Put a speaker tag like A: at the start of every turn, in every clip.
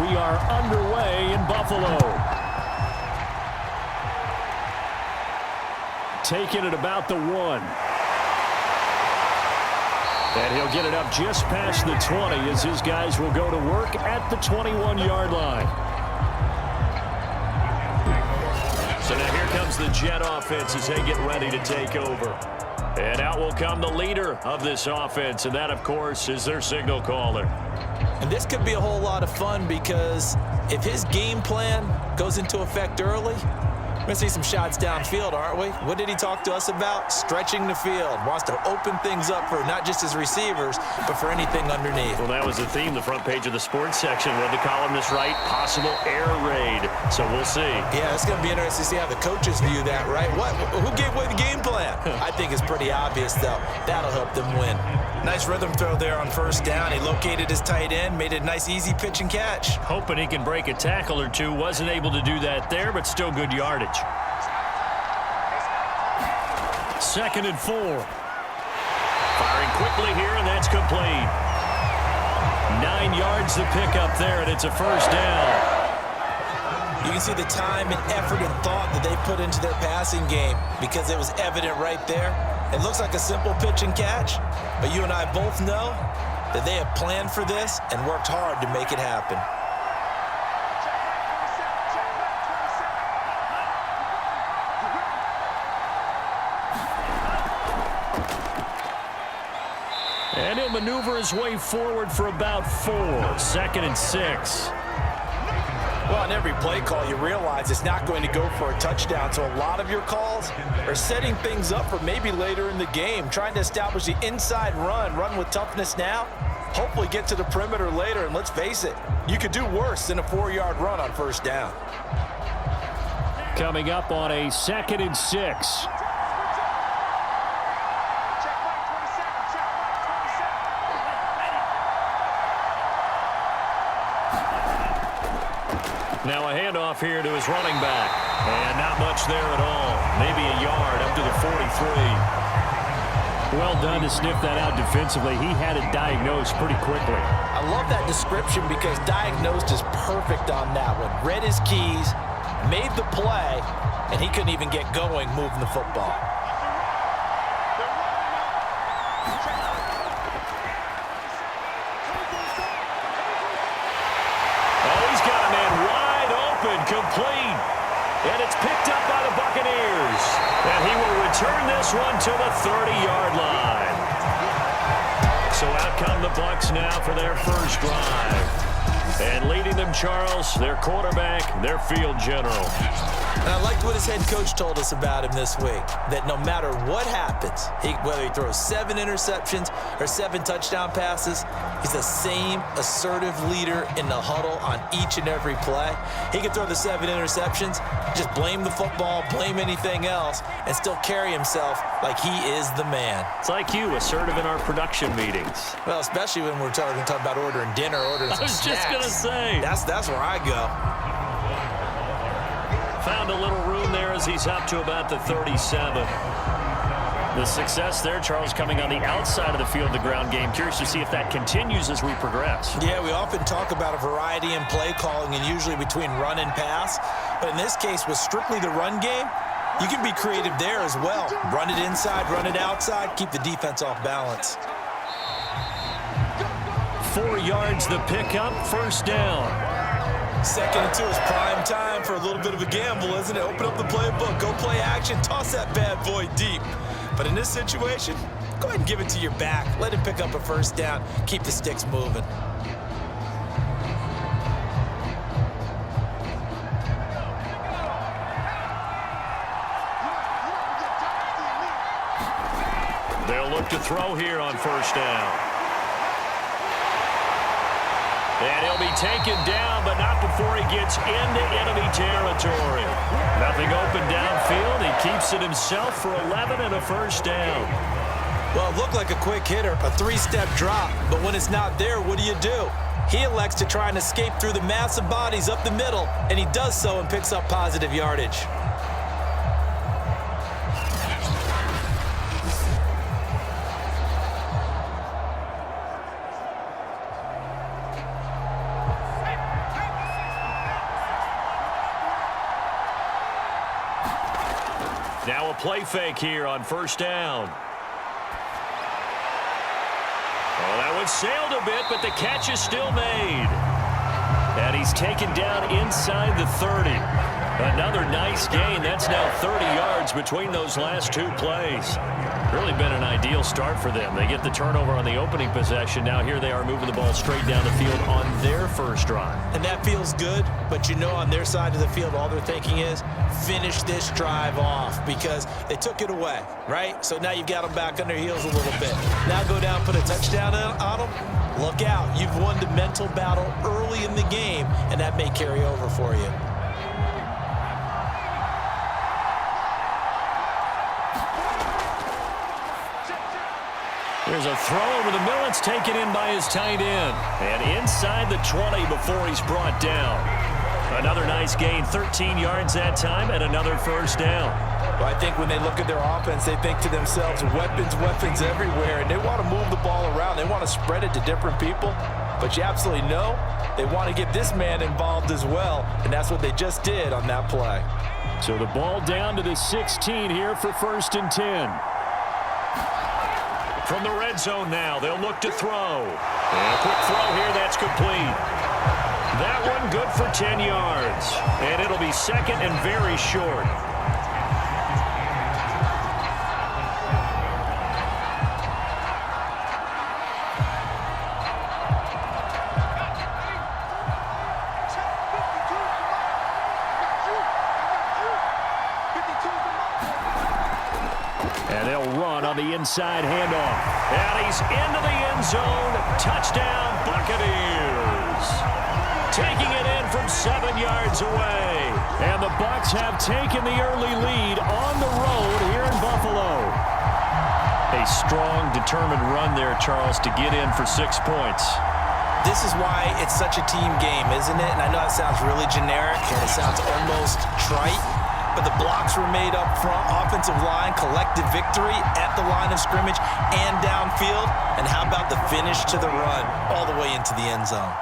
A: We are underway in Buffalo. Taking it about the 1. And he'll get it up just past the 20 as his guys will go to work at the 21-yard line. So now here comes the Jet offense as they get ready to take over. And out will come the leader of this offense, and that, of course, is their signal caller.
B: And this could be a whole lot of fun because if his game plan goes into effect early, we're going to see some shots downfield, aren't we? What did he talk to us about? Stretching the field. Wants to open things up for not just his receivers, but for anything underneath.
A: Well, that was the theme, the front page of the sports section. Read the columnist right, possible air raid. So we'll see.
B: Yeah, it's going to be interesting to see how the coaches view that, right? Who gave away the game plan? I think it's pretty obvious, though. That'll help them win. Nice rhythm throw there on first down. He located his tight end, made it a nice, easy pitch and catch.
A: Hoping he can break a tackle or two. Wasn't able to do that there, but still good yardage. 2nd and 4. Firing quickly here, and that's complete. 9 yards to pick up there, and it's a first down.
B: You can see the time and effort and thought that they put into their passing game because it was evident right there. It looks like a simple pitch and catch, but you and I both know that they have planned for this and worked hard to make it happen.
A: And he'll maneuver his way forward for about 4. 2nd and 6.
B: Well, on every play call, you realize it's not going to go for a touchdown, so a lot of your calls are setting things up for maybe later in the game, trying to establish the inside run with toughness now, hopefully get to the perimeter later, and let's face it, you could do worse than a 4-yard run on first down.
A: Coming up on a 2nd and 6. Now a handoff here to his running back. And not much there at all. Maybe a yard up to the 43. Well done to sniff that out defensively. He had it diagnosed pretty quickly.
B: I love that description because diagnosed is perfect on that one. Read his keys, made the play, and he couldn't even get going moving the football.
A: Complete. And it's picked up by the Buccaneers. And he will return this one to the 30-yard line. So out come the Bucs now for their first drive. And leading them, Charles, their quarterback, their field general.
B: And I liked what his head coach told us about him this week, that no matter what happens, whether he throws 7 interceptions or 7 touchdown passes, he's the same assertive leader in the huddle on each and every play. He can throw the 7 interceptions, just blame the football, blame anything else, and still carry himself like he is the man.
A: It's like you, assertive in our production meetings.
B: Well, especially when we're talking about ordering dinner, ordering some snacks.
A: I was just going to say.
B: That's where I go.
A: Found a little room there as he's up to about the 37. The success there, Charles, coming on the outside of the field, the ground game. Curious to see if that continues as we progress.
B: Yeah, we often talk about a variety in play calling and usually between run and pass. But in this case, with strictly the run game, you can be creative there as well. Run it inside, run it outside, keep the defense off balance.
A: 4 yards the pickup, first down.
B: 2nd and 2 is prime time for a little bit of a gamble, isn't it? Open up the playbook, go play action, toss that bad boy deep. But in this situation, go ahead and give it to your back. Let him pick up a first down. Keep the sticks moving.
A: They'll look to throw here on first down. And he'll be taken down, but not before he gets into enemy territory. Nothing open downfield. He keeps it himself for 11 and a first down.
B: Well, it looked like a quick hitter, a 3-step drop. But when it's not there, what do? He elects to try and escape through the massive bodies up the middle, and he does so and picks up positive yardage.
A: Now a play fake here on first down. Oh, that one sailed a bit, but the catch is still made. And he's taken down inside the 30. Another nice gain. That's now 30 yards between those last two plays. Really been an ideal start for them. They get the turnover on the opening possession. Now here they are moving the ball straight down the field on their first drive.
B: And that feels good, but you know on their side of the field, all they're thinking is finish this drive off because they took it away, right? So now you've got them back on their heels a little bit. Now go down, put a touchdown on them. Look out. You've won the mental battle early in the game, and that may carry over for you.
A: There's a throw over the middle. It's taken in by his tight end. And inside the 20 before he's brought down. Another nice gain, 13 yards that time, and another first down.
B: Well, I think when they look at their offense, they think to themselves, weapons, weapons everywhere, and they want to move the ball around. They want to spread it to different people. But you absolutely know they want to get this man involved as well, and that's what they just did on that play.
A: So the ball down to the 16 here for 1st and 10. From the red zone now, they'll look to throw. And a quick throw here, that's complete. That one good for 10 yards. And it'll be second and very short. The inside handoff. And he's into the end zone. Touchdown, Buccaneers. Taking it in from 7 yards away. And the Bucs have taken the early lead on the road here in Buffalo. A strong, determined run there, Charles, to get in for 6 points.
B: This is why it's such a team game, isn't it? And I know it sounds really generic and it sounds almost trite. But the blocks were made up front, offensive line, collective victory at the line of scrimmage and downfield. And how about the finish to the run all the way into the end zone?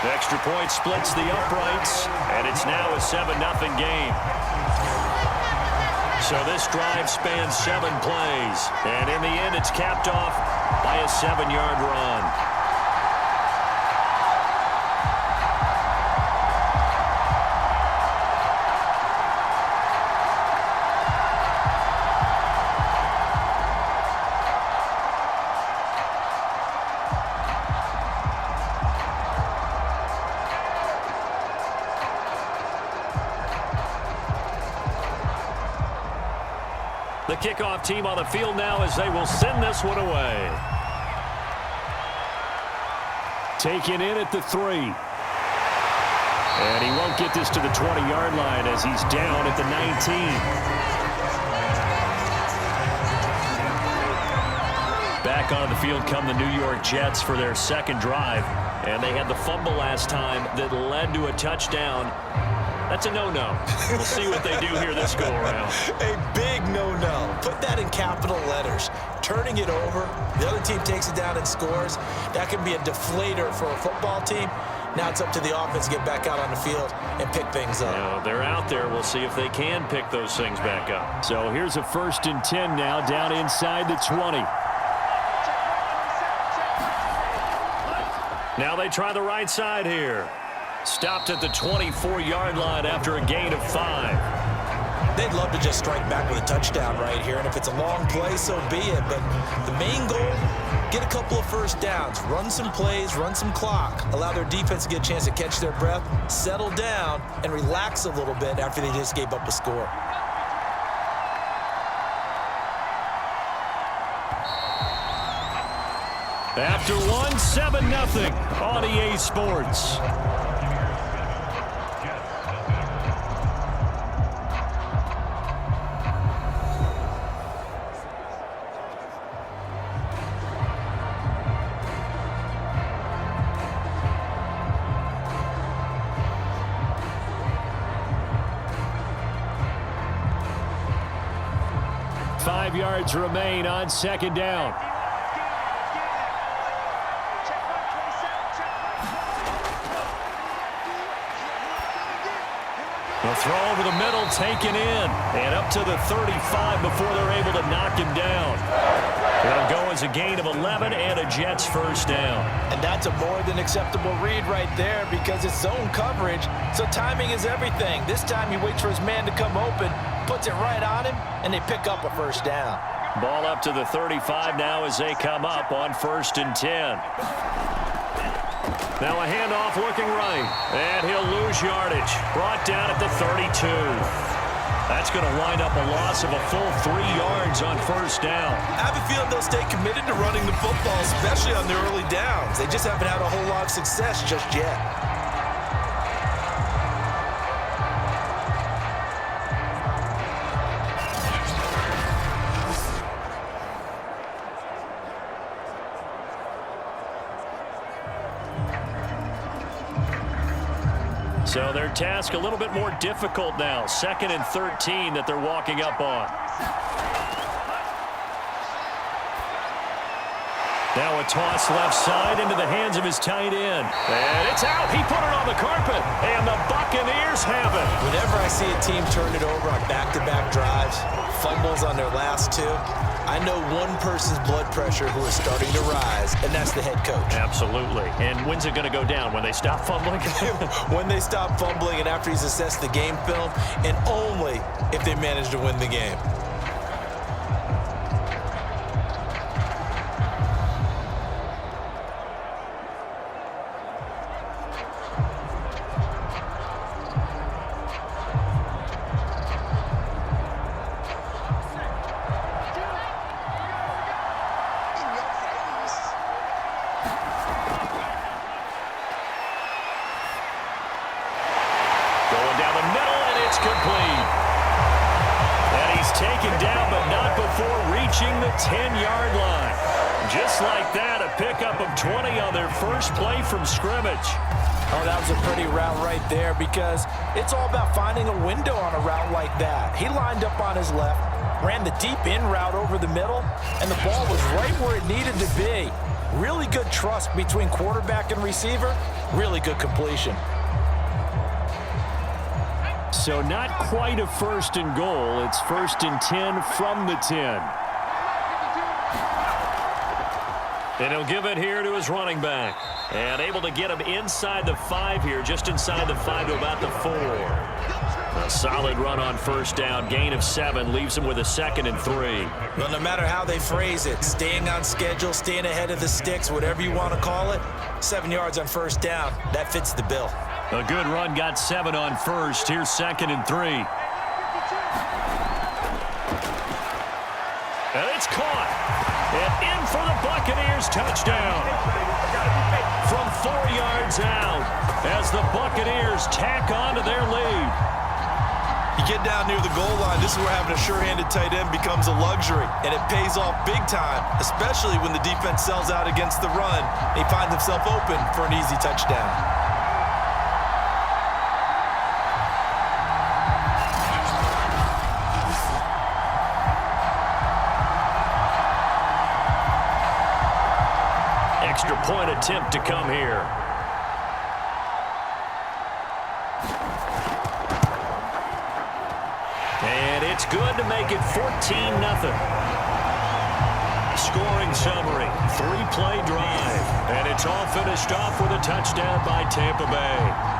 A: The extra point splits the uprights, and it's now a 7-0 game. So this drive spans 7 plays, and in the end it's capped off by a 7-yard run. The kickoff team on the field now as they will send this one away. Taken in at the 3. And he won't get this to the 20-yard line as he's down at the 19. Back onto the field come the New York Jets for their second drive. And they had the fumble last time that led to a touchdown. That's a no-no. We'll see what they do here this go-around.
B: A big no-no. Put that in capital letters. Turning it over, the other team takes it down and scores. That can be a deflator for a football team. Now it's up to the offense to get back out on the field and pick things up.
A: Yeah, they're out there. We'll see if they can pick those things back up. So here's a 1st and 10 now, down inside the 20. Now they try the right side here. Stopped at the 24-yard line after a gain of 5.
B: They'd love to just strike back with a touchdown right here, and if it's a long play, so be it. But the main goal, get a couple of first downs, run some plays, run some clock, allow their defense to get a chance to catch their breath, settle down, and relax a little bit after they just gave up a score.
A: After one, 7-0 on EA Sports. Five yards remain on second down. The throw over the middle, taken in, and up to the 35 before they're able to knock him down. It'll go as a gain of 11 and a Jets first down.
B: And that's a more than acceptable read right there because it's zone coverage, so timing is everything. This time he waits for his man to come open, puts it right on him, and they pick up a first down.
A: Ball up to the 35 now as they come up on 1st and 10. Now a handoff looking right, and he'll lose yardage. Brought down at the 32. That's going to wind up a loss of a full 3 yards on first down.
B: I have a feeling they'll stay committed to running the football, especially on the early downs. They just haven't had a whole lot of success just yet.
A: So their task a little bit more difficult now. 2nd and 13 that they're walking up on. Now a toss left side into the hands of his tight end. And it's out. He put it on the carpet. And the Buccaneers have it.
B: Whenever I see a team turn it over on back-to-back drives, fumbles on their last 2, I know one person's blood pressure who is starting to rise, and that's the head coach.
A: Absolutely. And when's it going to go down? When they stop fumbling?
B: When they stop fumbling and after he's assessed the game film, and only if they manage to win the game.
A: Complete. And he's taken down, but not before reaching the 10-yard line. Just like that, a pickup of 20 on their first play from scrimmage.
B: Oh, that was a pretty route right there because it's all about finding a window on a route like that. He lined up on his left, ran the deep in route over the middle, and the ball was right where it needed to be. Really good trust between quarterback and receiver. Really good completion.
A: So not quite a 1st and goal. It's 1st and 10 from the 10. And he'll give it here to his running back. And able to get him inside the 5 here, just inside the 5 to about the 4. A solid run on first down. Gain of 7 leaves him with a 2nd and 3.
B: Well, no matter how they phrase it, staying on schedule, staying ahead of the sticks, whatever you want to call it, 7 yards on first down, that fits the bill.
A: A good run, got 7 on first. Here's 2nd and 3. And it's caught. And in for the Buccaneers touchdown. From 4 yards out as the Buccaneers tack on to their lead.
B: You get down near the goal line, this is where having a sure-handed tight end becomes a luxury, and it pays off big time, especially when the defense sells out against the run. He finds himself open for an easy touchdown.
A: Extra point attempt to come here. And it's good to make it 14-0. Scoring summary, 3-play drive. And it's all finished off with a touchdown by Tampa Bay.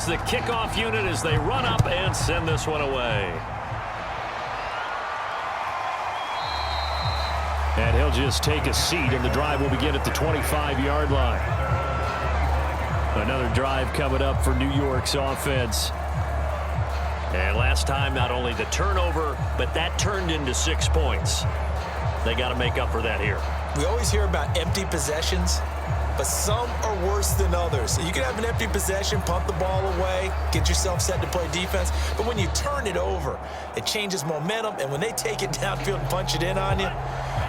A: The kickoff unit as they run up and send this one away. And he'll just take a seat, and the drive will begin at the 25-yard line. Another drive coming up for New York's offense. And last time, not only the turnover, but that turned into 6 points. They got to make up for that here.
B: We always hear about empty possessions. but some are worse than others. So you can have an empty possession, punt the ball away, get yourself set to play defense, but when you turn it over, it changes momentum, and when they take it downfield and punch it in on you,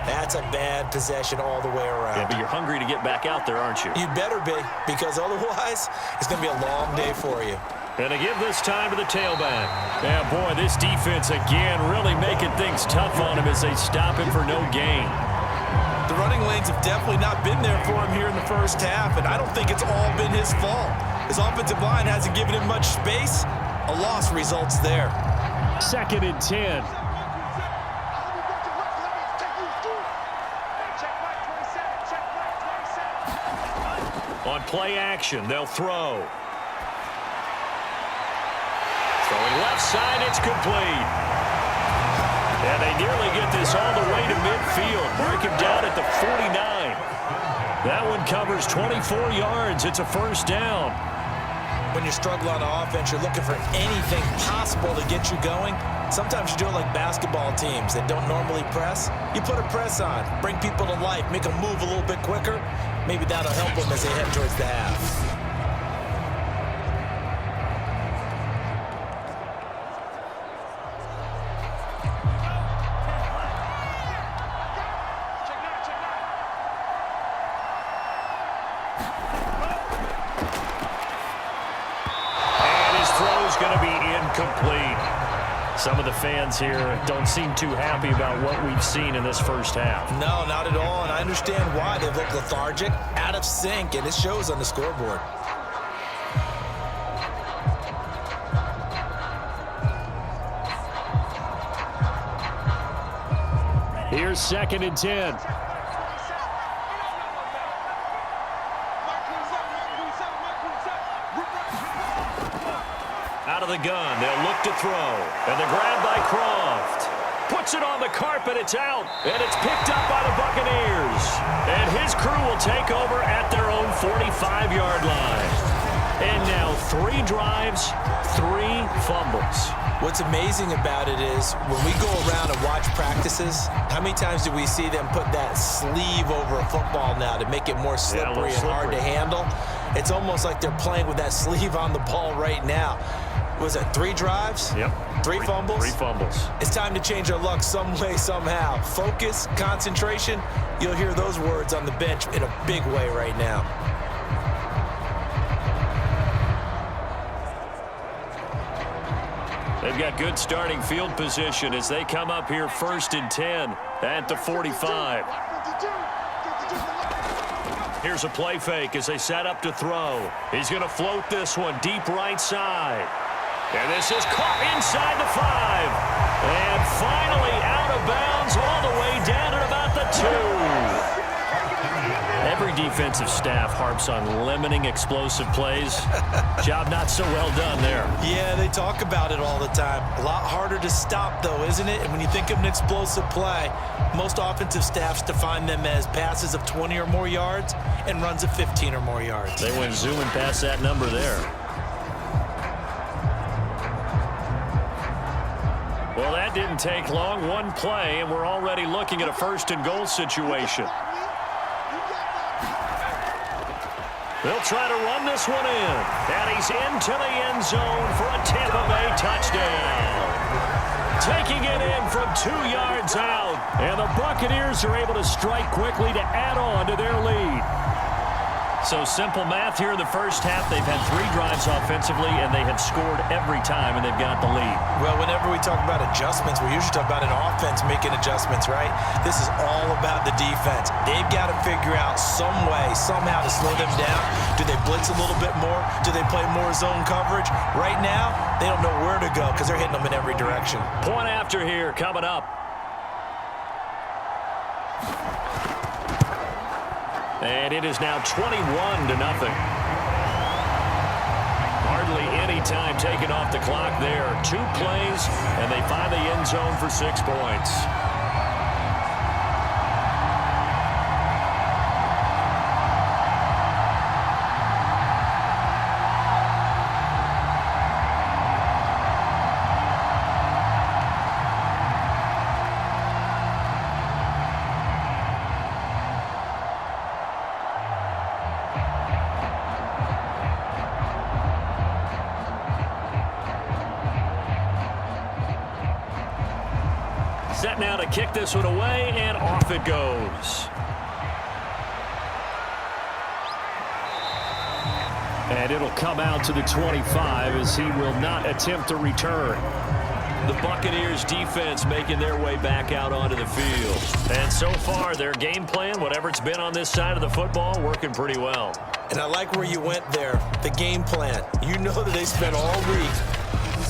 B: that's a bad possession all the way around.
A: Yeah, but you're hungry to get back out there, aren't you?
B: You better be, because otherwise, it's going to be a long day for you.
A: And to give this time to the tailback. Yeah, boy, this defense again really making things tough on him as they stop him for no gain.
B: The running lanes have definitely not been there for him here in the first half, and I don't think it's all been his fault. His offensive line hasn't given him much space. A loss results there.
A: 2nd and 10. On play action, they'll throw. Throwing left side, it's complete. And they nearly get this all the way to midfield. Mark him down at the 49. That one covers 24 yards. It's a first down.
B: When you struggle on offense, you're looking for anything possible to get you going. Sometimes you do it like basketball teams that don't normally press. You put a press on, bring people to life, make them move a little bit quicker. Maybe that'll help them as they head towards the half.
A: Going to be incomplete. Some of the fans here don't seem too happy about what we've seen in this first half.
B: No, not at all, and I understand why. They've looked lethargic, out of sync, and it shows on the scoreboard.
A: Here's 2nd and 10. Out of the gun, they'll look to throw. And the grab by Croft. Puts it on the carpet, it's out. And it's picked up by the Buccaneers. And his crew will take over at their own 45-yard line. And now 3 drives, 3 fumbles.
B: What's amazing about it is when we go around and watch practices, how many times do we see them put that sleeve over a football now to make it more slippery and hard to handle? It's almost like they're playing with that sleeve on the ball right now. Was it 3 drives?
A: Yep.
B: 3 fumbles?
A: 3 fumbles.
B: It's time to change our luck some way, somehow. Focus, concentration, you'll hear those words on the bench in a big way right now.
A: They've got good starting field position as they come up here 1st and 10 at the 45. Here's a play fake as they set up to throw. He's going to float this one deep right side. And this is caught inside the 5. And finally out of bounds all the way down at about the 2. Every defensive staff harps on limiting explosive plays. Job not so well done there.
B: Yeah, they talk about it all the time. A lot harder to stop, though, isn't it? And when you think of an explosive play, most offensive staffs define them as passes of 20 or more yards and runs of 15 or more yards.
A: They went zooming past that number there. Well, that didn't take long. One play, and we're already looking at a 1st and goal situation. They'll try to run this one in. And he's into the end zone for a Tampa Bay touchdown. Taking it in from 2 yards out. And the Buccaneers are able to strike quickly to add on to their lead. So simple math here in the first half. They've had 3 drives offensively, and they have scored every time, and they've got the lead.
B: Well, whenever we talk about adjustments, we usually talk about an offense making adjustments, right? This is all about the defense. They've got to figure out some way, somehow to slow them down. Do they blitz a little bit more? Do they play more zone coverage? Right now, they don't know where to go because they're hitting them in every direction.
A: Point after here coming up. And it is now 21-0. Hardly any time taken off the clock there. 2 plays, and they find the end zone for 6 points. Set now to kick this one away, and off it goes. And it'll come out to the 25 as he will not attempt a return. The Buccaneers defense making their way back out onto the field. And so far, their game plan, whatever it's been on this side of the football, working pretty well.
B: And I like where you went there, the game plan. You know that they spent all week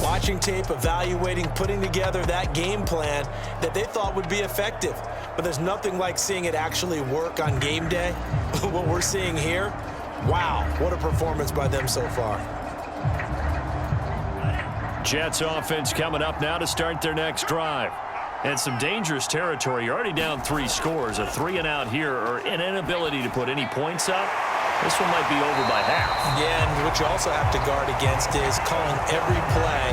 B: watching tape, evaluating, putting together that game plan that they thought would be effective. But there's nothing like seeing it actually work on game day. What we're seeing here, wow, what a performance by them so far.
A: Jets offense coming up now to start their next drive. And some dangerous territory. You're already down 3 scores. A 3-and-out here or an inability to put any points up. This one might be over by half.
B: Yeah, and what you also have to guard against is calling every play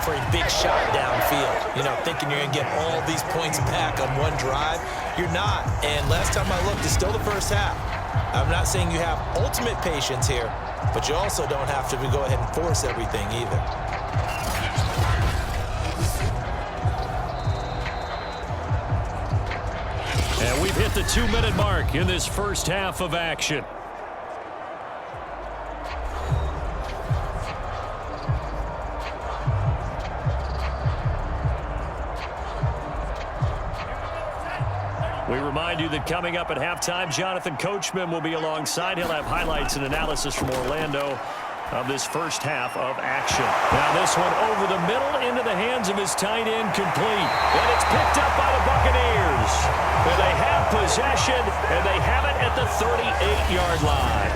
B: for a big shot downfield. You know, thinking you're going to get all these points back on one drive. You're not. And last time I looked, it's still the first half. I'm not saying you have ultimate patience here, but you also don't have to go ahead and force everything either.
A: And we've hit the 2-minute mark in this first half of action. We remind you that coming up at halftime, Jonathan Coachman will be alongside. He'll have highlights and analysis from Orlando of this first half of action. Now this one over the middle into the hands of his tight end, complete. And it's picked up by the Buccaneers. And they have possession, and they have it at the 38-yard line.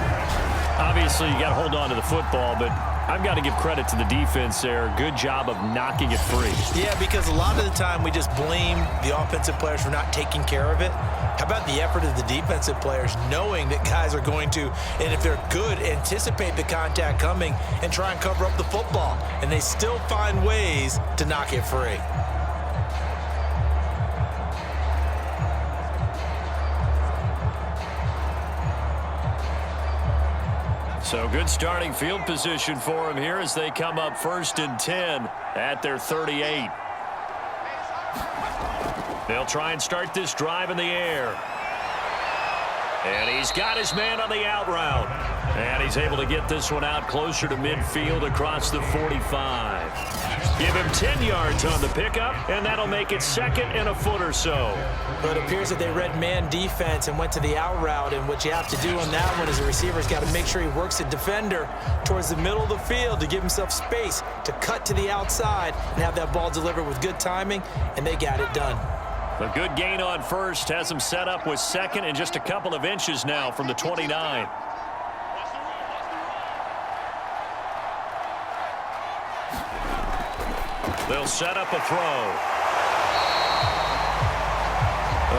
A: Obviously, you got to hold on to the football, but I've got to give credit to the defense there. Good job of knocking it free.
B: Yeah, because a lot of the time we just blame the offensive players for not taking care of it. How about the effort of the defensive players knowing that guys are going to, and if they're good, anticipate the contact coming and try and cover up the football. And they still find ways to knock it free.
A: So good starting field position for him here as they come up 1st and 10 at their 38. They'll try and start this drive in the air. And he's got his man on the out route. And he's able to get this one out closer to midfield across the 45. Give him 10 yards on the pickup, and that'll make it 2nd and a foot or so.
B: But it appears that they read man defense and went to the out route, and what you have to do on that one is the receiver's got to make sure he works the defender towards the middle of the field to give himself space to cut to the outside and have that ball delivered with good timing, and they got it done.
A: A good gain on first has him set up with 2nd and just a couple of inches now from the 29. They'll set up a throw.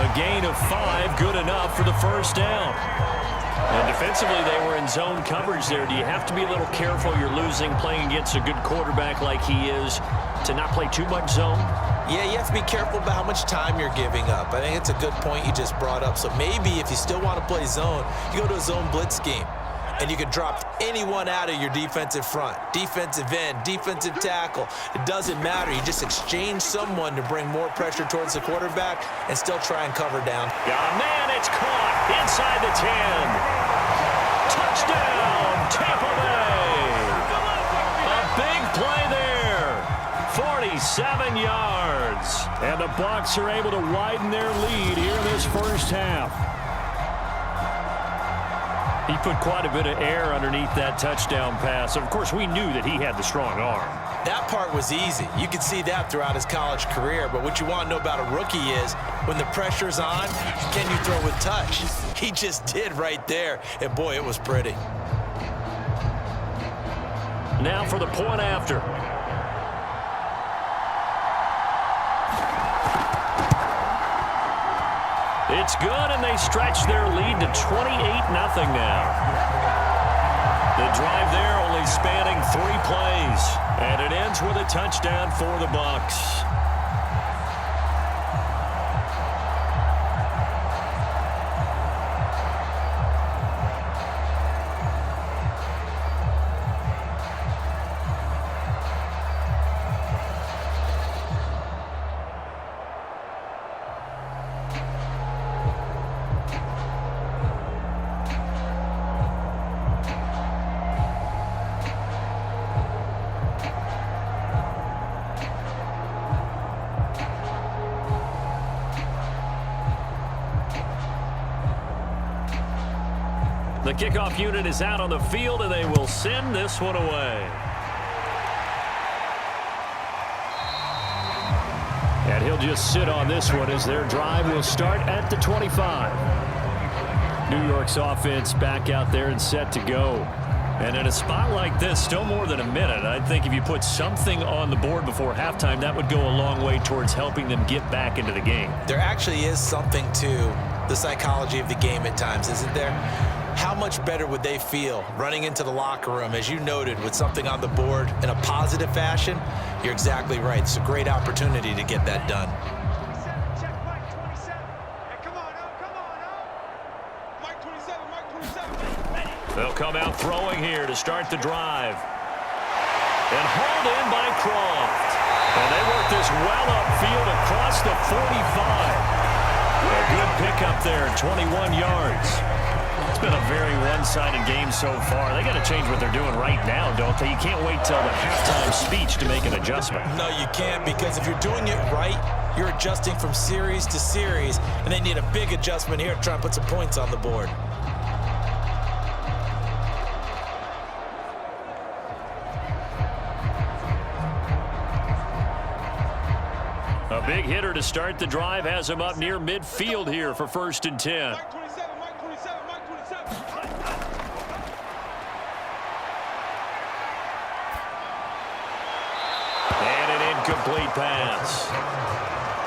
A: A gain of 5, good enough for the first down. And defensively, they were in zone coverage there. Do you have to be a little careful? You're losing, playing against a good quarterback like he is, to not play too much zone?
B: Yeah, you have to be careful about how much time you're giving up. I think it's a good point you just brought up. So maybe if you still want to play zone, you go to a zone blitz scheme. And you can drop anyone out of your defensive front. Defensive end, defensive tackle. It doesn't matter. You just exchange someone to bring more pressure towards the quarterback and still try and cover down.
A: Yeah, man, it's caught inside the 10. Touchdown, Tampa Bay. A big play there. 47 yards. And the Bucs are able to widen their lead here in this first half. He put quite a bit of air underneath that touchdown pass. Of course, we knew that he had the strong arm.
B: That part was easy. You could see that throughout his college career. But what you want to know about a rookie is when the pressure's on, can you throw with touch? He just did right there. And, boy, it was pretty.
A: Now for the point after. It's good, and they stretch their lead to 28-0 now. The drive there only spanning 3 plays, and it ends with a touchdown for the Bucs. The kickoff unit is out on the field, and they will send this one away. And he'll just sit on this one as their drive will start at the 25. New York's offense back out there and set to go. And in a spot like this, still more than a minute, I think if you put something on the board before halftime, that would go a long way towards helping them get back into the game.
B: There actually is something to the psychology of the game at times, isn't there? How much better would they feel running into the locker room, as you noted, with something on the board in a positive fashion? You're exactly right. It's a great opportunity to get that done.
A: They'll come out throwing here to start the drive. And hauled in by Croft. And they work this well upfield across the 45. A good pickup there, 21 yards. It's been a very one-sided game so far. They got to change what they're doing right now, don't they? You can't wait till the halftime speech to make an adjustment.
B: No, you can't, because if you're doing it right, you're adjusting from series to series, and they need a big adjustment here to try and put some points on the board.
A: A big hitter to start the drive has him up near midfield here for 1st and 10. And an incomplete pass.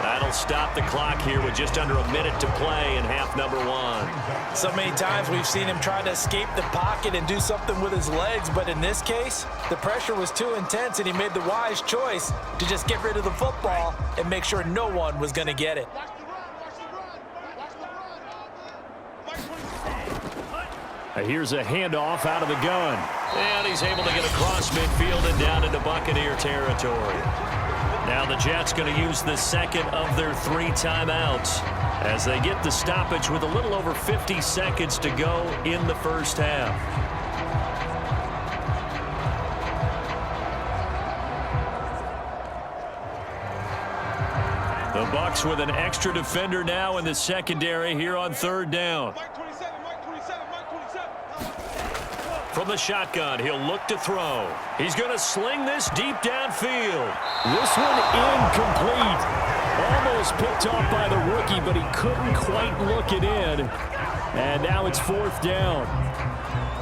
A: That'll stop the clock here with just under a minute to play in half number 1.
B: So many times we've seen him try to escape the pocket and do something with his legs, but in this case, the pressure was too intense and he made the wise choice to just get rid of the football and make sure no one was going to get it.
A: Here's a handoff out of the gun. And he's able to get across midfield and down into Buccaneer territory. Now the Jets going to use the second of their 3 timeouts as they get the stoppage with a little over 50 seconds to go in the first half. The Bucs with an extra defender now in the secondary here on 3rd down. From the shotgun, he'll look to throw. He's going to sling this deep downfield. This one incomplete. Almost picked off by the rookie, but he couldn't quite look it in. And now it's 4th down.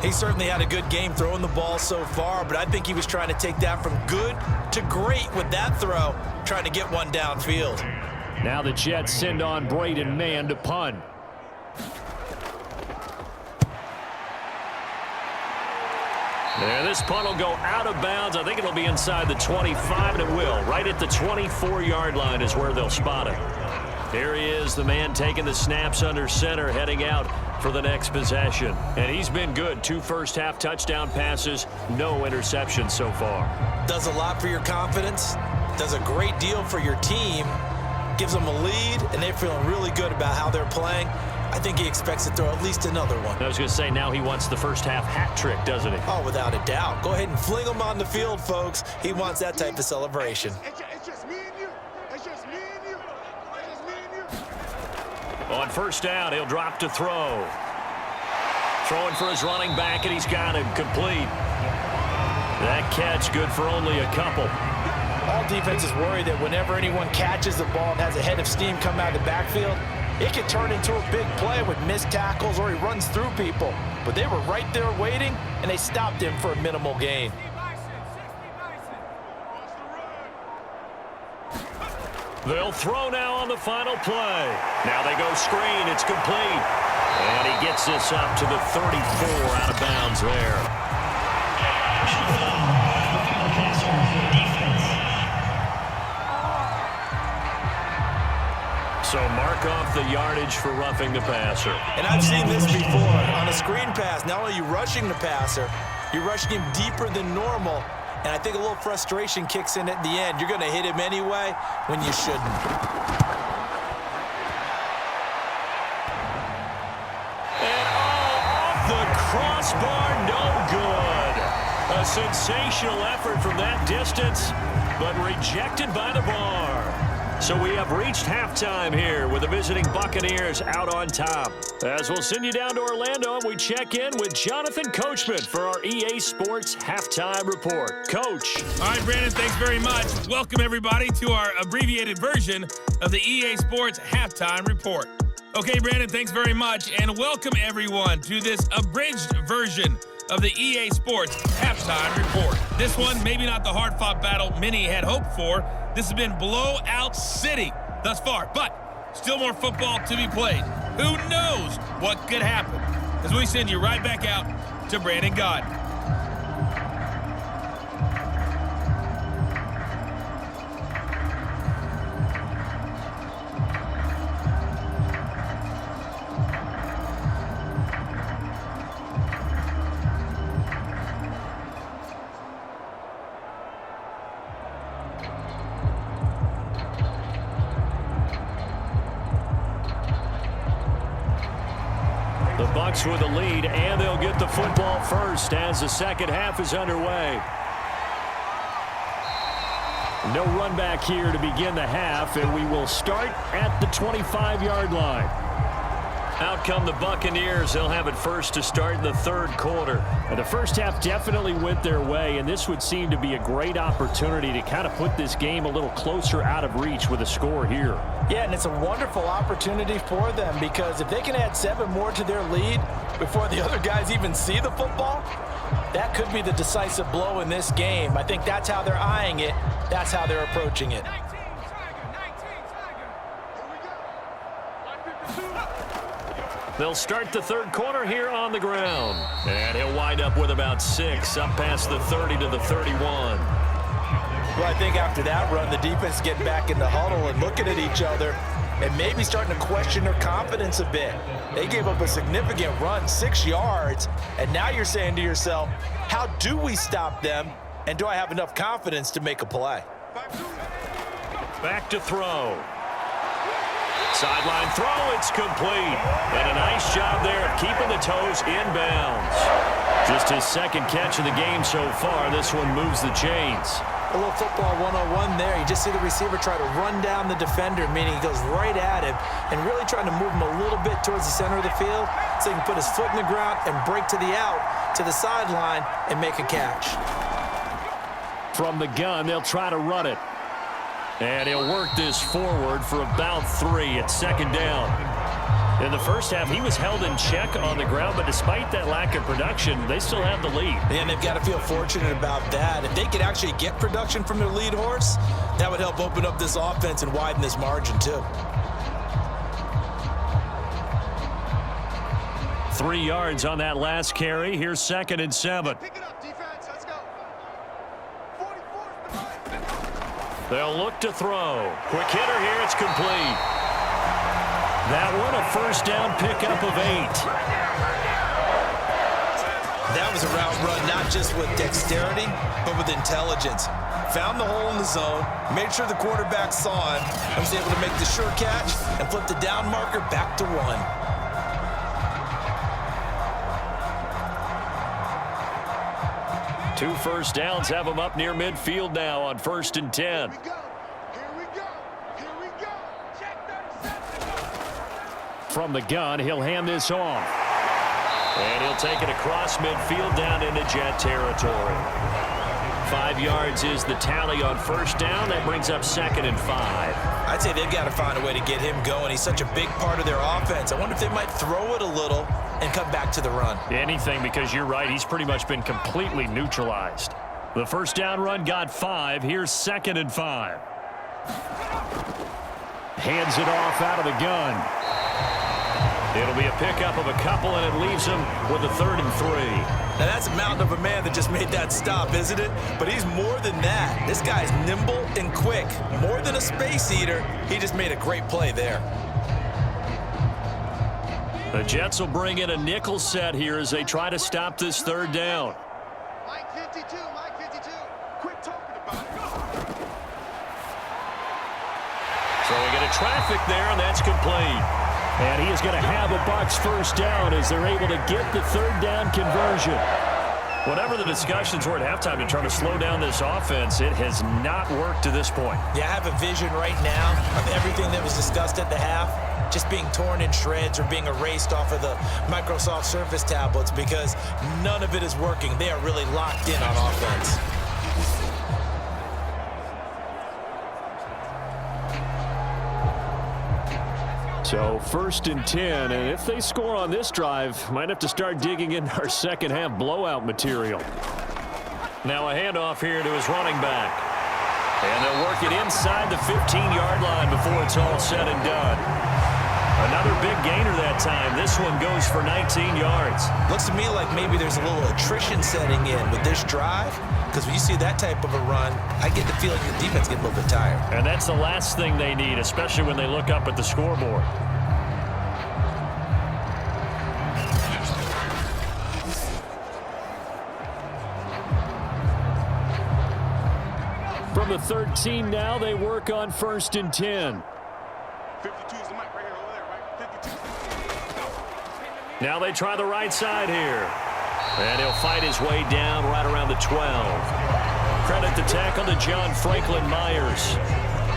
B: He certainly had a good game throwing the ball so far, but I think he was trying to take that from good to great with that throw, trying to get one downfield.
A: Now the Jets send on Braden Mann to punt. There, this punt will go out of bounds. I think it'll be inside the 25, and it will. Right at the 24-yard line is where they'll spot it. There he is, the man taking the snaps under center, heading out for the next possession. And he's been good. 2 first-half touchdown passes, no interceptions so far.
B: Does a lot for your confidence, does a great deal for your team, gives them a lead, and they're feeling really good about how they're playing. I think he expects to throw at least another one.
A: I was going to say, now he wants the first-half hat trick, doesn't he?
B: Oh, without a doubt. Go ahead and fling him on the field, folks. He wants that type of celebration.
C: It's just me and you. It's just me and you. It's just me and you.
A: On 1st down, he'll drop to throw. Throwing for his running back, and he's got him complete. That catch good for only a couple.
B: All defenses worry that whenever anyone catches the ball and has a head of steam come out of the backfield, it could turn into a big play with missed tackles or he runs through people. But they were right there waiting, and they stopped him for a minimal gain.
A: They'll throw now on the final play. Now they go screen. It's complete. And he gets this up to the 34 out of bounds there. So mark off the yardage for roughing the passer.
B: And I've seen this before. On a screen pass, not only are you rushing the passer, you're rushing him deeper than normal. And I think a little frustration kicks in at the end. You're going to hit him anyway when you shouldn't.
A: And off the crossbar, no good. A sensational effort from that distance, but rejected by the bar. So we have reached halftime here with the visiting Buccaneers out on top. As we'll send you down to Orlando, and we check in with Jonathan Coachman for our EA Sports Halftime Report. Coach.
D: All right, Brandon, thanks very much. Welcome, everybody, to our abbreviated version of the EA Sports Halftime Report. Okay, Brandon, thanks very much, and welcome, everyone, to this abridged version of the EA Sports Halftime Report. This one, maybe not the hard-fought battle many had hoped for. This has been blowout city thus far, but still more football to be played. Who knows what could happen? As we send you right back out to Brandon God.
A: The Bucs with the lead, and they'll get the football first as the second half is underway. No run back here to begin the half, and we will start at the 25-yard line. Out come the Buccaneers. They'll have it first to start in the third quarter. And the first half definitely went their way, and this would seem to be a great opportunity to kind of put this game a little closer out of reach with a score here.
B: Yeah, and it's a wonderful opportunity for them because if they can add 7 more to their lead before the other guys even see the football, that could be the decisive blow in this game. I think that's how they're eyeing it. That's how they're approaching it.
A: They'll start the third quarter here on the ground. And he'll wind up with about 6, up past the 30 to the 31.
B: Well, I think after that run, the defense is getting back in the huddle and looking at each other and maybe starting to question their confidence a bit. They gave up a significant run, 6 yards, and now you're saying to yourself, how do we stop them, and do I have enough confidence to make a play?
A: Back to throw. Sideline throw, it's complete. And a nice job there of keeping the toes inbounds. Just his second catch of the game so far. This one moves the chains.
B: A little football 101 there. You just see the receiver try to run down the defender, meaning he goes right at him and really trying to move him a little bit towards the center of the field so he can put his foot in the ground and break to the out, to the sideline, and make a catch.
A: From the gun, they'll try to run it. And he'll work this forward for about 3 at second down. In the first half, he was held in check on the ground, but despite that lack of production, they still have the lead.
B: And they've got to feel fortunate about that. If they could actually get production from their lead horse, that would help open up this offense and widen this margin too.
A: 3 yards on that last carry. Here's 2nd and 7.
C: Pick it up, defense. Let's go. 44.
A: They'll look to throw. Quick hitter here. It's complete. That one a first down pickup of 8.
B: That was a route run not just with dexterity, but with intelligence. Found the hole in the zone, made sure the quarterback saw him, and was able to make the sure catch and flip the down marker back to 1.
A: 2 first downs have them up near midfield now on 1st and 10. From the gun, he'll hand this off. And he'll take it across midfield down into jet territory. 5 yards is the tally on first down. That brings up 2nd and 5.
B: I'd say they've got to find a way to get him going. He's such a big part of their offense. I wonder if they might throw it a little and come back to the run.
A: Anything, because you're right. He's pretty much been completely neutralized. The first down run got 5. Here's 2nd and 5. Hands it off out of the gun. It'll be a pickup of a couple, and it leaves him with a 3rd and 3.
B: Now, that's a mountain of a man that just made that stop, isn't it? But he's more than that. This guy's nimble and quick. More than a space eater, he just made a great play there.
A: The Jets will bring in a nickel set here as they try to stop this 3rd down.
C: Mike 52, Mike 52. Quit talking about it.
A: Throwing into traffic there, and that's complete. And he is going to have a Bucs first down as they're able to get the 3rd down conversion. Whatever the discussions were at halftime to try to slow down this offense, it has not worked to this point.
B: Yeah, I have a vision right now of everything that was discussed at the half just being torn in shreds or being erased off of the Microsoft Surface tablets because none of it is working. They are really locked in on offense.
A: So 1st and 10, and if they score on this drive, might have to start digging in our second half blowout material. Now a handoff here to his running back. And they'll work it inside the 15-yard line before it's all said and done. Another big gainer that time. This one goes for 19 yards.
B: Looks to me like maybe there's a little attrition setting in with this drive, because when you see that type of a run, I get the feeling the defense gets a little bit tired.
A: And that's the last thing they need, especially when they look up at the scoreboard. From the 13 now, they work on 1st and 10.
C: 52 is the mic right here, over there, right? 52.
A: Now they try the right side here. And he'll fight his way down right around the 12. Credit the tackle to John Franklin Myers.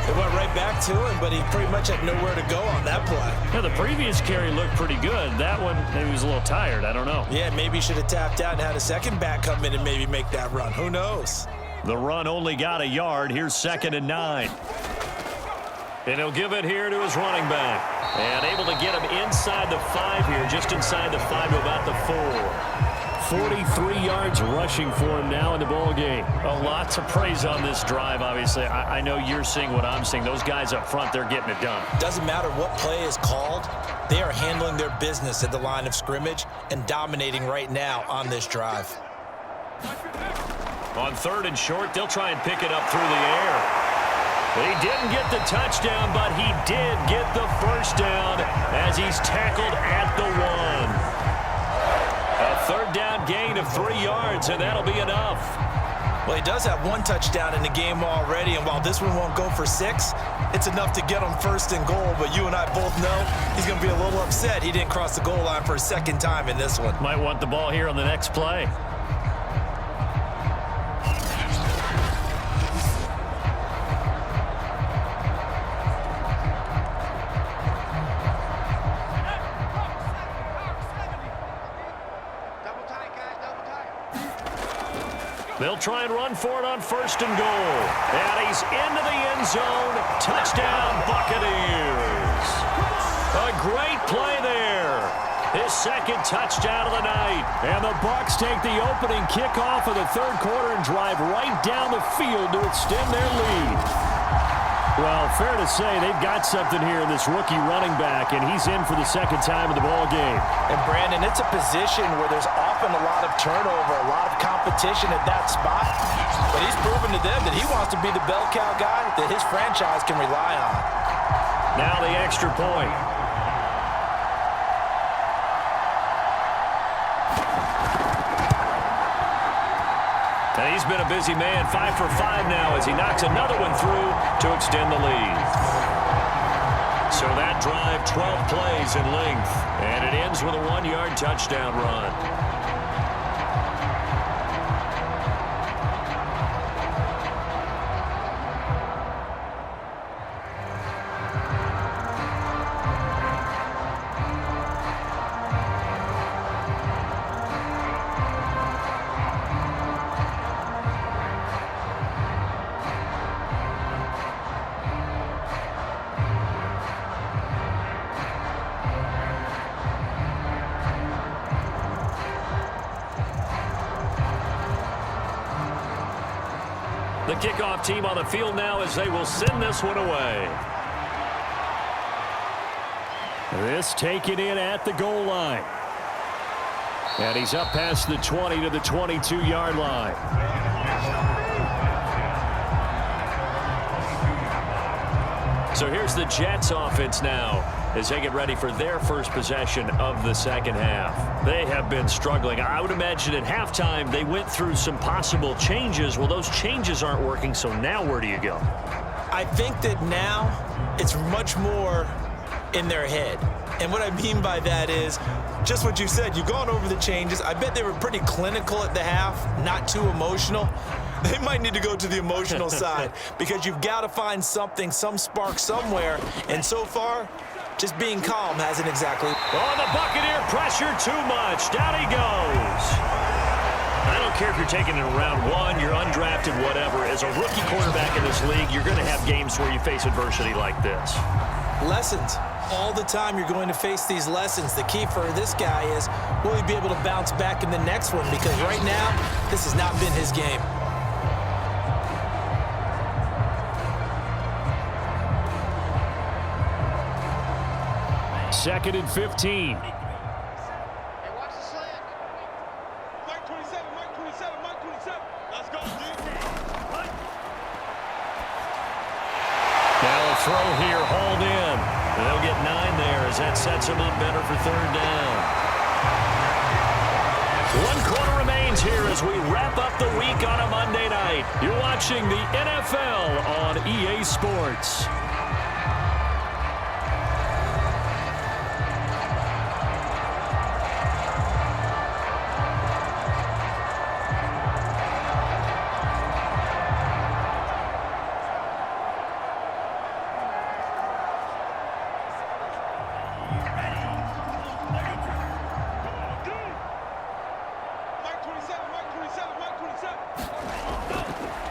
B: It went right back to him, but he pretty much had nowhere to go on that play.
A: Now, the previous carry looked pretty good. That one, maybe he was a little tired. I don't know.
B: Yeah, maybe he should have tapped out and had a second back come in and maybe make that run. Who knows?
A: The run only got a yard. Here's 2nd and 9. And he'll give it here to his running back. And able to get him inside the 5 here, just inside the 5 to about the 4. 43 yards rushing for him now in the ball game. A lot to praise on this drive, obviously. I know you're seeing what I'm seeing. Those guys up front, they're getting it done.
B: Doesn't matter what play is called. They are handling their business at the line of scrimmage and dominating right now on this drive.
A: On 3rd and short, they'll try and pick it up through the air. He didn't get the touchdown, but he did get the first down as he's tackled at the 1. A 3rd down gain of 3 yards, and that'll be enough.
B: Well, he does have 1 touchdown in the game already, and while this one won't go for 6, it's enough to get him 1st and goal. But you and I both know he's going to be a little upset he didn't cross the goal line for a 2nd time in this one.
A: Might want the ball here on the next play. They'll try and run for it on 1st and goal. And he's into the end zone. Touchdown, Buccaneers. A great play there. His 2nd touchdown of the night. And the Bucs take the opening kickoff of the 3rd quarter and drive right down the field to extend their lead. Well, fair to say they've got something here in this rookie running back, and he's in for the 2nd time of the ball game.
B: And, Brandon, it's a position where there's often a lot of turnover, a lot of competition at that spot. But he's proven to them that he wants to be the bell cow guy that his franchise can rely on.
A: Now the extra point. And he's been a busy man, 5 for 5 now as he knocks another one through to extend the lead. So that drive, 12 plays in length, and it ends with a 1-yard touchdown run. The kickoff team on the field now as they will send this one away. This taken in at the goal line. And he's up past the 20 to the 22-yard line. So here's the Jets offense now as they get ready for their first possession of the 2nd half. They have been struggling. I would imagine at halftime they went through some possible changes. Well, those changes aren't working, so now where do you go?
B: I think that now it's much more in their head. And what I mean by that is just what you said. You've gone over the changes. I bet they were pretty clinical at the half, not too emotional. They might need to go to the emotional side because you've got to find something, some spark somewhere. And so far, just being calm hasn't exactly.
A: Oh, the Buccaneer pressure too much. Down he goes. I don't care if you're taking it in round one, you're undrafted, whatever. As a rookie quarterback in this league, you're going to have games where you face adversity like this.
B: Lessons. All the time you're going to face these lessons. The key for this guy is, will he be able to bounce back in the next one? Because right now, this has not been his game.
A: Second and 15. Throw here, hauled in. They'll get 9 there as that sets them up better for third down. 1 quarter remains here as we wrap up the week on a Monday night. You're watching the NFL on EA Sports.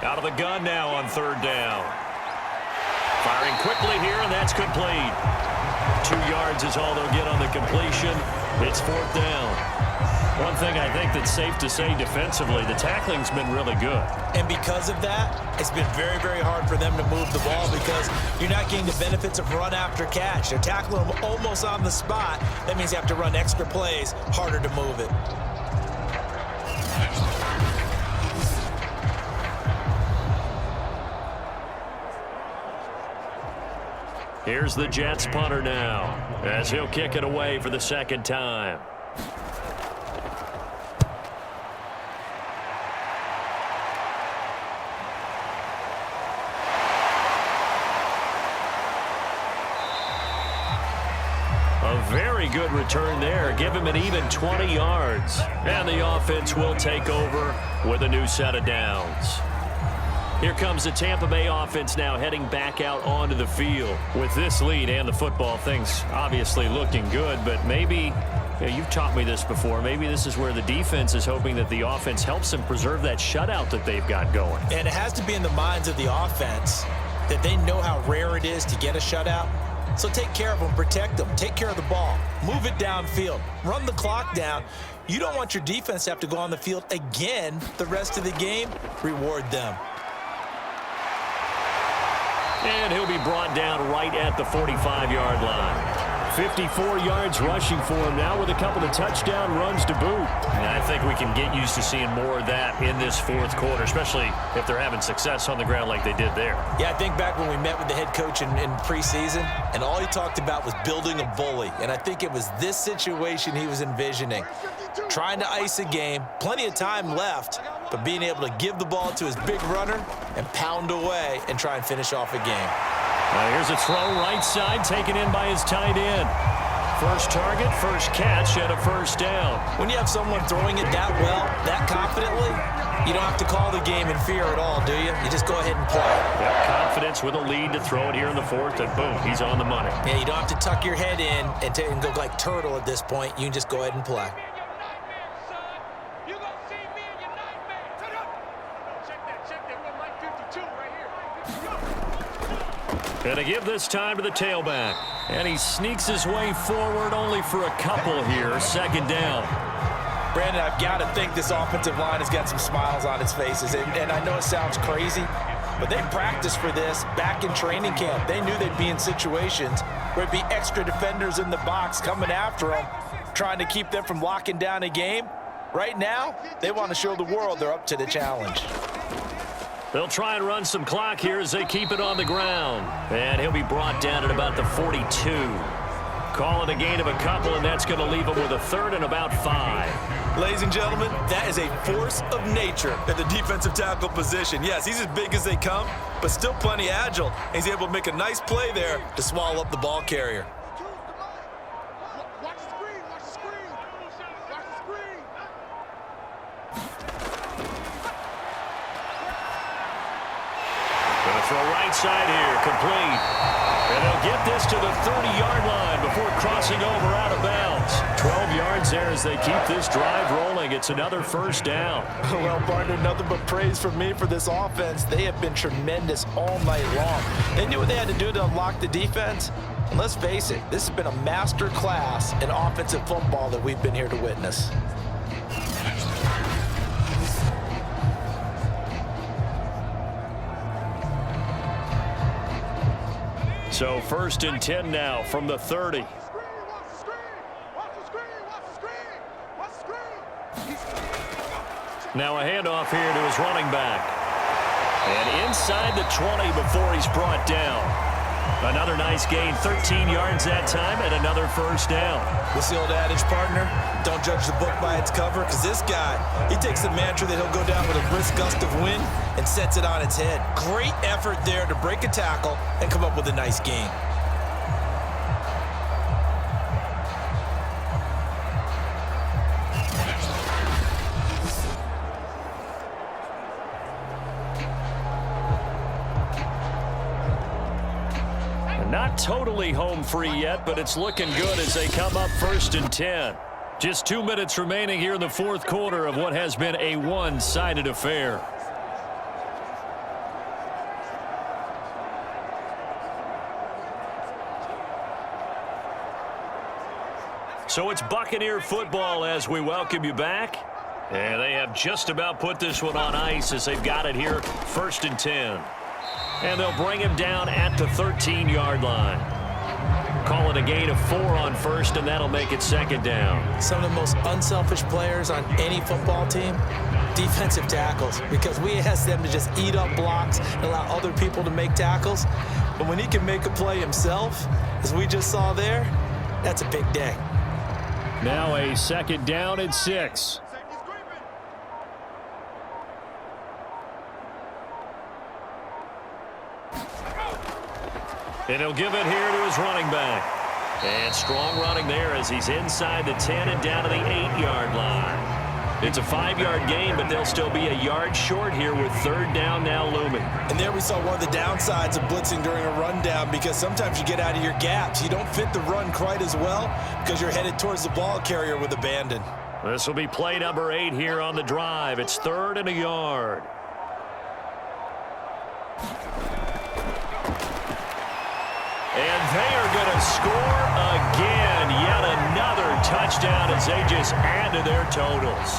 A: Out of the gun now on third down. Firing quickly here, and that's complete. 2 yards is all they'll get on the completion. It's fourth down. One thing I think that's safe to say defensively, the tackling's been really good.
B: And because of that, it's been very, very hard for them to move the ball because you're not getting the benefits of run after catch. They're tackling them almost on the spot. That means you have to run extra plays, harder to move it.
A: Here's the Jets punter now as he'll kick it away for the second time. A very good return there. Give him an even 20 yards. And the offense will take over with a new set of downs. Here comes the Tampa Bay offense now heading back out onto the field. With this lead and the football, things obviously looking good, but maybe, you've taught me this before, maybe this is where the defense is hoping that the offense helps them preserve that shutout that they've got going.
B: And it has to be in the minds of the offense that they know how rare it is to get a shutout. So take care of them, protect them, take care of the ball, move it downfield, run the clock down. You don't want your defense to have to go on the field again the rest of the game. Reward them.
A: And he'll be brought down right at the 45-yard line. 54 yards rushing for him now with a couple of touchdown runs to boot. And I think we can get used to seeing more of that in this fourth quarter, especially if they're having success on the ground like they did there.
B: Yeah, I think back when we met with the head coach in preseason, and all he talked about was building a bully. And I think it was this situation he was envisioning. Trying to ice a game, plenty of time left, but being able to give the ball to his big runner and pound away and try and finish off a game.
A: Here's a throw right side taken in by his tight end. First target, first catch, and a first down.
B: When you have someone throwing it that well, that confidently, you don't have to call the game in fear at all, do you? You just go ahead and play.
A: Yep, confidence with a lead to throw it here in the fourth, and boom, he's on the money.
B: Yeah, you don't have to tuck your head in and go like turtle at this point. You can just go ahead and play.
A: Gonna give this time to the tailback. And he sneaks his way forward only for a couple here. Second down.
B: Brandon, I've got to think this offensive line has got some smiles on its faces. And I know it sounds crazy, but they practiced for this back in training camp. They knew they'd be in situations where it'd be extra defenders in the box coming after them, trying to keep them from locking down a game. Right now, they want to show the world they're up to the challenge.
A: They'll try and run some clock here as they keep it on the ground. And he'll be brought down at about the 42. Call it a gain of a couple, and that's going to leave him with a third and about 5.
B: Ladies and gentlemen, that is a force of nature at the defensive tackle position. Yes, he's as big as they come, but still plenty agile. He's able to make a nice play there to swallow up the ball carrier.
A: right side here, complete. And they'll get this to the 30-yard line before crossing over out of bounds. 12 yards there as they keep this drive rolling. It's another first down.
B: Well, partner, nothing but praise from me for this offense. They have been tremendous all night long. They knew what they had to do to unlock the defense. And let's face it, this has been a master class in offensive football that we've been here to witness.
A: So 1st and 10 now from the 30. Now a handoff here to his running back. And inside the 20 before he's brought down. Another nice gain, 13 yards that time, and another first down.
B: What's the old adage, partner? Don't judge the book by its cover, because this guy, he takes the mantra that he'll go down with a brisk gust of wind and sets it on its head. Great effort there to break a tackle and come up with a nice gain.
A: Not totally home free yet, but it's looking good as they come up 1st and 10. Just 2 minutes remaining here in the 4th quarter of what has been a one-sided affair. So it's Buccaneer football as we welcome you back. And they have just about put this one on ice as they've got it here, 1st and 10. And they'll bring him down at the 13-yard line. Call it a gain of 4 on 1st, and that'll make it 2nd down.
B: Some of the most unselfish players on any football team, defensive tackles, because we ask them to just eat up blocks and allow other people to make tackles. But when he can make a play himself, as we just saw there, that's a big day.
A: Now a 2nd down and 6. And he'll give it here to his running back. And strong running there as he's inside the 10 and down to the 8-yard line. It's a 5-yard gain, but they'll still be a yard short here with 3rd down now looming.
B: And there we saw one of the downsides of blitzing during a rundown, because sometimes you get out of your gaps. You don't fit the run quite as well because you're headed towards the ball carrier with abandon.
A: This will be play number 8 here on the drive. It's 3rd and a yard. And they are going to score again. Yet another touchdown as they just add to their totals.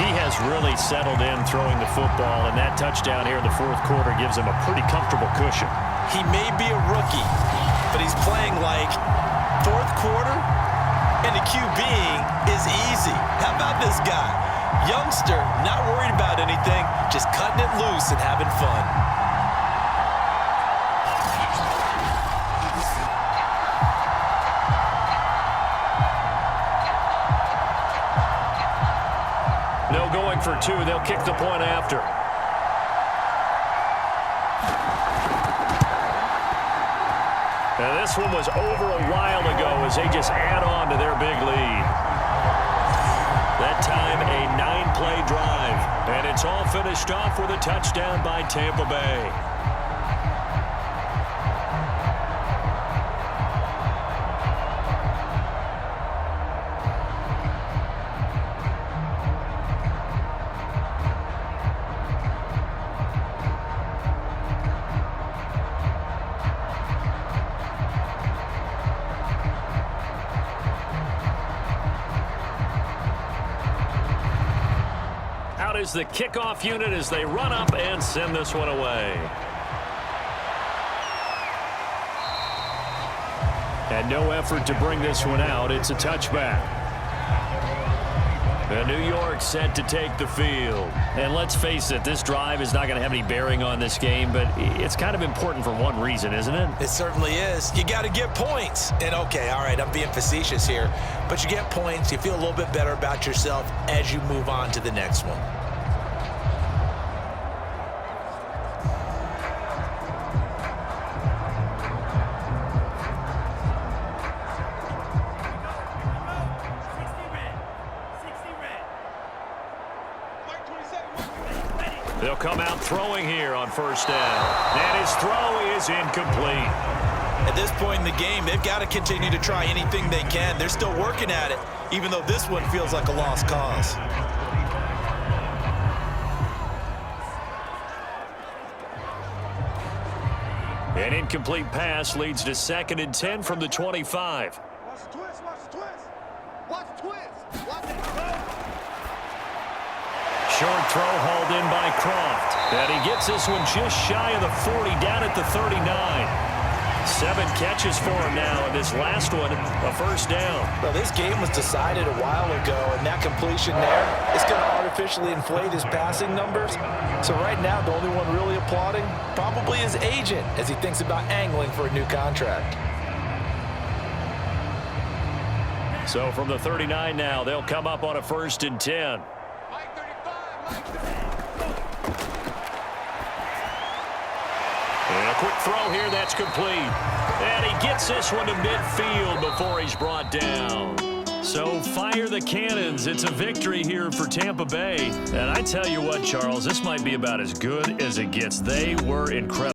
A: He has really settled in throwing the football, and that touchdown here in the 4th quarter gives him a pretty comfortable cushion.
B: He may be a rookie, but he's playing like 4th quarter, and the QBing is easy. How about this guy? Youngster, not worried about anything, just cutting it loose and having fun.
A: No going for 2. They'll kick the point after. And this one was over a while ago as they just add on to their big lead. That time a 9-play drive. And it's all finished off with a touchdown by Tampa Bay. Is the kickoff unit as they run up and send this one away. And no effort to bring this one out. It's a touchback. And New York set to take the field. And let's face it, this drive is not going to have any bearing on this game, but it's kind of important for one reason, isn't it?
B: It certainly is. You got to get points. And okay, all right, I'm being facetious here, but you get points, you feel a little bit better about yourself as you move on to the next one. They'll
A: come out throwing here on first down. And his throw is incomplete.
B: At this point in the game, they've got to continue to try anything they can. They're still working at it, even though this one feels like a lost cause.
A: An incomplete pass leads to 2nd and 10 from the 25.
C: Watch the twist, watch the twist. Watch the twist. Watch the twist.
A: Short throw hauled in by Croft. And he gets this one just shy of the 40, down at the 39. 7 catches for him now, and this last one, a first down.
B: Well, this game was decided a while ago, and that completion there is going to artificially inflate his passing numbers. So right now, the only one really applauding probably his agent as he thinks about angling for a new contract.
A: So from the 39 now, they'll come up on a 1st and 10.
C: Mike 35, Mike 35.
A: And a quick throw here, that's complete. And he gets this one to midfield before he's brought down. So fire the cannons. It's a victory here for Tampa Bay. And I tell you what, Charles, this might be about as good as it gets. They were incredible.